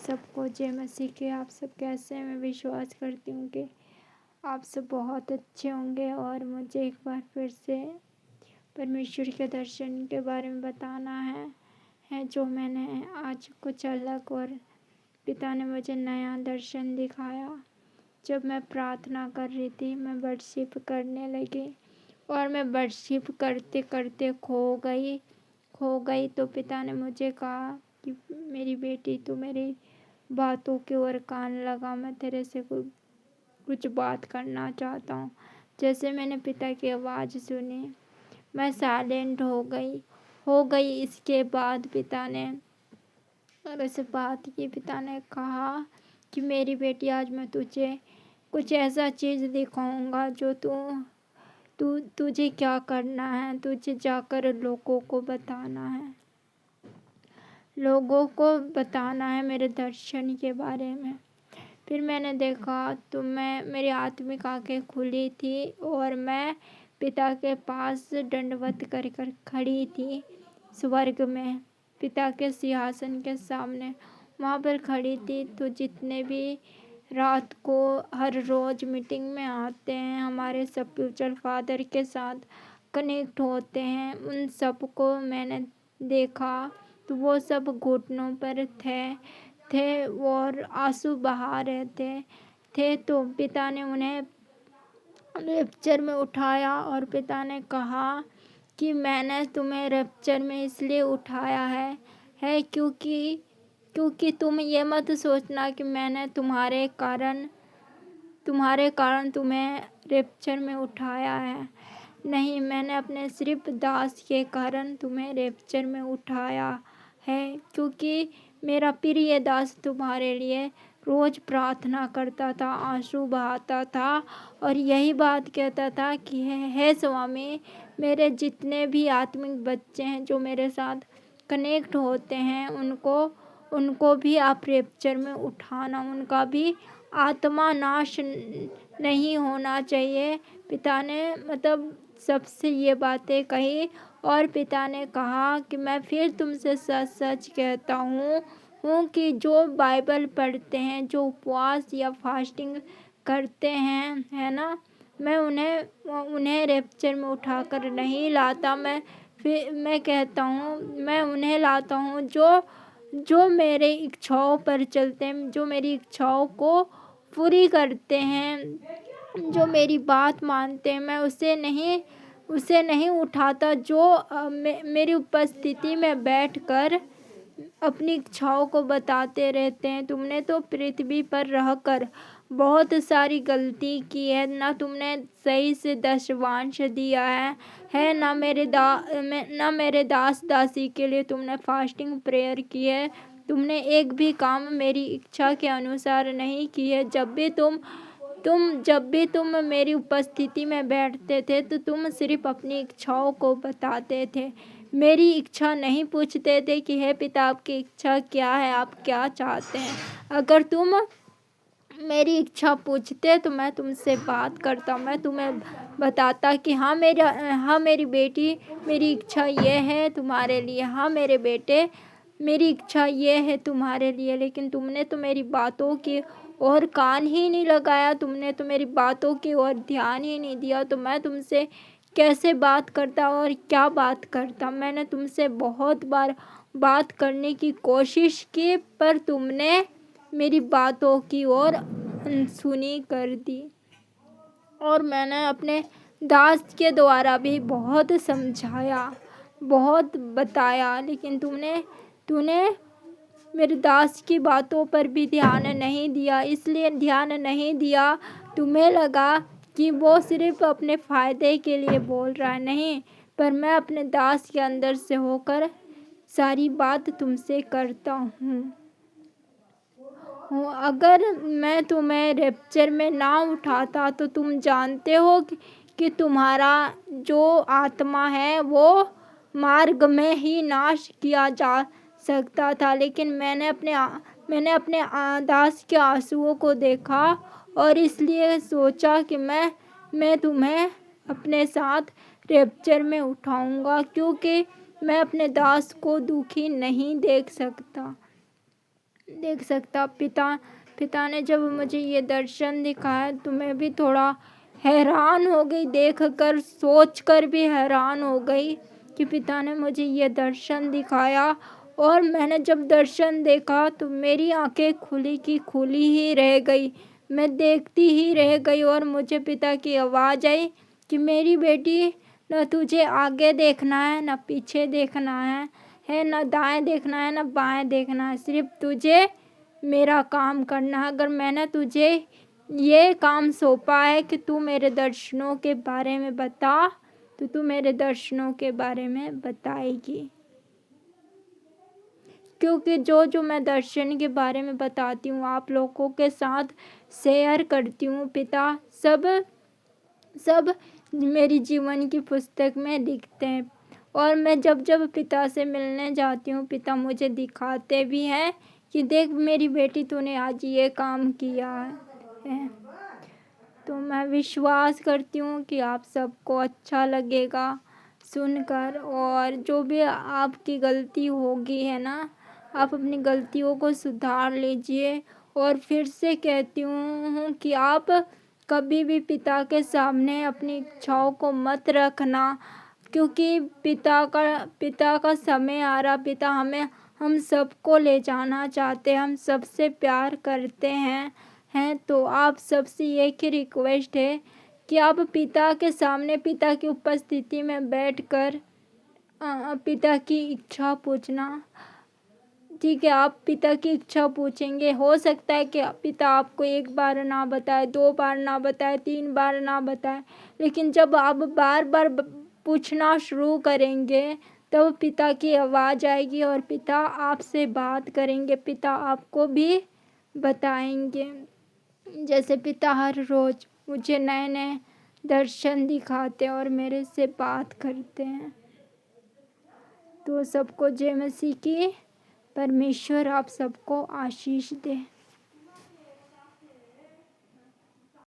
सबको जय मसीह की। आप सब कैसे हैं? मैं विश्वास करती हूँ कि आप सब बहुत अच्छे होंगे। और मुझे एक बार फिर से परमेश्वर के दर्शन के बारे में बताना है जो मैंने आज कुछ अलग, और पिता ने मुझे नया दर्शन दिखाया। जब मैं प्रार्थना कर रही थी, मैं वर्शिप करने लगी और मैं वर्शिप करते करते खो गई तो पिता ने मुझे कहा कि मेरी बेटी, तू मेरी बातों की ओर कान लगा, मैं तेरे से कुछ बात करना चाहता हूँ। जैसे मैंने पिता की आवाज़ सुनी, मैं साइलेंट हो गई। इसके बाद पिता ने मेरे से बात की। पिता ने कहा कि मेरी बेटी, आज मैं तुझे कुछ ऐसा चीज़ दिखाऊंगा जो तुझे क्या करना है, तुझे जाकर लोगों को बताना है मेरे दर्शन के बारे में। फिर मैंने देखा तो मेरी आत्मिक आंखें खुली थी और मैं पिता के पास दंडवत कर खड़ी थी स्वर्ग में, पिता के सिंहासन के सामने वहाँ पर खड़ी थी। तो जितने भी रात को हर रोज़ मीटिंग में आते हैं, हमारे स्पिरिचुअल फादर के साथ कनेक्ट होते हैं, उन सबको मैंने देखा। तो वो सब घुटनों पर थे और आंसू बहा रहे थे। तो पिता ने उन्हें रैप्चर में उठाया और पिता ने कहा कि मैंने तुम्हें रैप्चर में इसलिए उठाया है क्योंकि तुम ये मत सोचना कि मैंने तुम्हारे कारण तुम्हें रैप्चर में उठाया है। नहीं, मैंने अपने सिर्फ दास के कारण तुम्हें रैप्चर में उठाया है, क्योंकि मेरा प्रिय दास तुम्हारे लिए रोज़ प्रार्थना करता था, आंसू बहाता था और यही बात कहता था कि हे स्वामी, मेरे जितने भी आत्मिक बच्चे हैं जो मेरे साथ कनेक्ट होते हैं, उनको भी आप रैप्चर में उठाना, उनका भी आत्मा नाश नहीं होना चाहिए। पिता ने सबसे ये बातें कही और पिता ने कहा कि मैं फिर तुमसे सच सच कहता हूँ कि जो बाइबल पढ़ते हैं, जो उपवास या फास्टिंग करते हैं, है ना, मैं उन्हें रैप्चर में उठाकर नहीं लाता। मैं कहता हूँ, मैं उन्हें लाता हूँ जो मेरे इच्छाओं पर चलते हैं, जो मेरी इच्छाओं को पूरी करते हैं, जो मेरी बात मानते हैं। मैं उसे नहीं उठाता जो मेरी उपस्थिति में बैठकर अपनी इच्छाओं को बताते रहते हैं। तुमने तो पृथ्वी पर रहकर बहुत सारी गलती की है, ना तुमने सही से दशवांश दिया है ना मेरे दास दासी के लिए तुमने फास्टिंग प्रेयर की है। तुमने एक भी काम मेरी इच्छा के अनुसार नहीं की है। जब भी तुम मेरी उपस्थिति में बैठते थे तो तुम सिर्फ अपनी इच्छाओं को बताते थे, मेरी इच्छा नहीं पूछते थे कि हे पिता, आपकी इच्छा क्या है, आप क्या चाहते हैं। अगर तुम मेरी इच्छा पूछते तो मैं तुमसे बात करता, मैं तुम्हें बताता कि हाँ मेरी बेटी, मेरी इच्छा ये है तुम्हारे लिए, हाँ मेरे बेटे, मेरी इच्छा ये है तुम्हारे लिए। लेकिन तुमने तो मेरी बातों की और कान ही नहीं लगाया, तुमने तो मेरी बातों की ओर ध्यान ही नहीं दिया। तो मैं तुमसे कैसे बात करता और क्या बात करता। मैंने तुमसे बहुत बार बात करने की कोशिश की, पर तुमने मेरी बातों की ओर अनसुनी कर दी। और मैंने अपने दास के द्वारा भी बहुत समझाया, बहुत बताया, लेकिन तूने मेरे दास की बातों पर भी ध्यान नहीं दिया। इसलिए ध्यान नहीं दिया, तुम्हें लगा कि वो सिर्फ अपने फ़ायदे के लिए बोल रहा है। नहीं, पर मैं अपने दास के अंदर से होकर सारी बात तुमसे करता हूँ। अगर मैं तुम्हें रैप्चर में ना उठाता तो तुम जानते हो कि तुम्हारा जो आत्मा है वो मार्ग में ही नाश किया जा सकता था। लेकिन मैंने अपने दास के आंसुओं को देखा और इसलिए सोचा कि मैं तुम्हें अपने साथ रैप्चर में उठाऊंगा, क्योंकि मैं अपने दास को दुखी नहीं देख सकता। देख सकता। पिता पिता ने जब मुझे ये दर्शन दिखाया तो मैं भी थोड़ा हैरान हो गई, देखकर सोचकर भी हैरान हो गई कि पिता ने मुझे ये दर्शन दिखाया। और मैंने जब दर्शन देखा तो मेरी आंखें खुली की खुली ही रह गई, मैं देखती ही रह गई। और मुझे पिता की आवाज़ आई कि मेरी बेटी, न तुझे आगे देखना है न पीछे देखना है न दाएं देखना है न बाएं देखना है, सिर्फ तुझे मेरा काम करना है। अगर मैंने तुझे ये काम सौंपा है कि तू मेरे दर्शनों के बारे में बता, तो तू मेरे दर्शनों के बारे में बताएगी। क्योंकि जो जो मैं दर्शन के बारे में बताती हूँ, आप लोगों के साथ शेयर करती हूँ, पिता सब सब मेरी जीवन की पुस्तक में लिखते हैं। और मैं जब जब पिता से मिलने जाती हूँ, पिता मुझे दिखाते भी हैं कि देख मेरी बेटी, तूने आज ये काम किया है। तो मैं विश्वास करती हूँ कि आप सबको अच्छा लगेगा सुनकर। और जो भी आपकी गलती होगी है ना, आप अपनी गलतियों को सुधार लीजिए। और फिर से कहती हूँ कि आप कभी भी पिता के सामने अपनी इच्छाओं को मत रखना, क्योंकि पिता का समय आ रहा। पिता हम सबको ले जाना चाहते हैं, हम सबसे प्यार करते हैं। तो आप सबसे एक ही रिक्वेस्ट है कि आप पिता के सामने, पिता की उपस्थिति में बैठकर पिता की इच्छा पूछना। ठीक है, आप पिता की इच्छा पूछेंगे, हो सकता है कि पिता आपको 1 बार ना बताए, 2 बार ना बताए, 3 बार ना बताए, लेकिन जब आप बार बार पूछना शुरू करेंगे तब पिता की आवाज़ आएगी और पिता आपसे बात करेंगे, पिता आपको भी बताएंगे। जैसे पिता हर रोज़ मुझे नए नए दर्शन दिखाते हैं और मेरे से बात करते हैं। तो सबको जय मसीह की। परमेश्वर आप सबको आशीष दे।